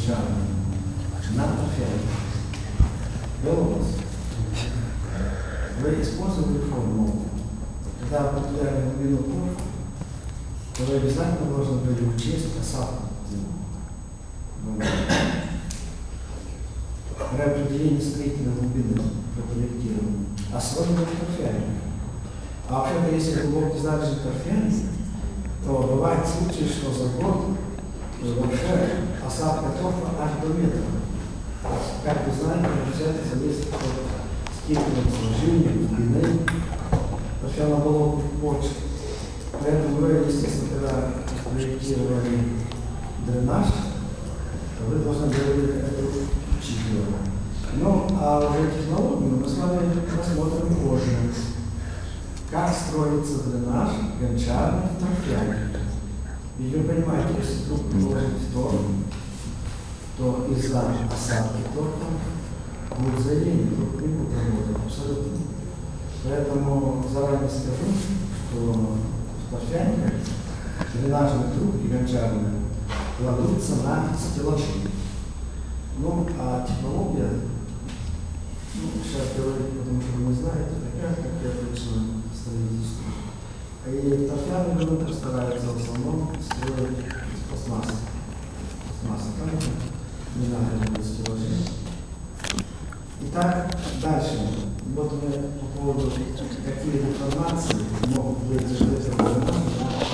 гончарной на торфяне. Белорус. Вы использовали форму. Когда определяли глубину торфа, то вы обязательно должны были учесть осадку. При определении строительной глубины при проектировании, особенно торфяне. А вообще-то, если глубокий залежи торфяне, то бывает случай, что за год вообще осадка торфа аж до метра. Как вы знаете, это зависит от степени сложения, глубины торфяно-болотных почв. Поэтому вы, естественно, когда проектировали дренаж, то вы должны были это учитывать. Ну, а уже технологию мы с вами посмотрим позже. Как строится дренаж гончарный в торфяне. И вы понимаете, если вдруг положить торф, то из-за осадки торфа будет заявление, торф не будет работать абсолютно. Поэтому заранее скажу, что в торфяне дренажные трубки гончарные кладутся на стеллажи. Ну, а технология, сейчас говорить, потому что вы не знаете, такая, как я точно строительство. И торфяные грунты стараются в основном строить из пластмассы. Пластмасса, правильно? Не надо будет стеллажи. Итак, дальше. Вот мы по поводу какие информации могут быть из этого дренажа.